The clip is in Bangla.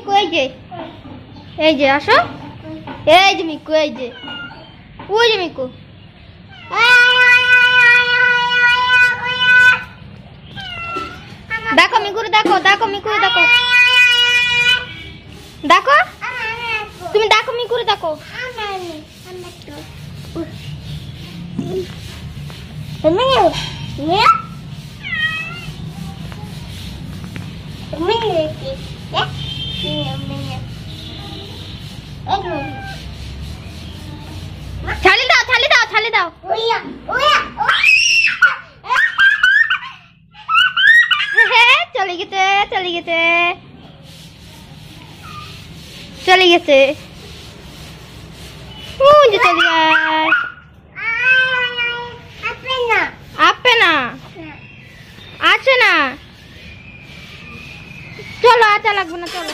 মিকু এই যে আসো। এই যে মিকু এই যে ওই যে মিকু। দেখো মিকুরে দেখো, দেখো মিকুরে দেখো, দেখো তুমি দেখো মিকুরে দেখো। ছালি দাও ছালি দাও ছালি দাও। চলে গেছে চলে গেছে চলে গেছে। যে চলে যায় আপে না আছে না। চলো আচ্ছা লাগবে না চলো।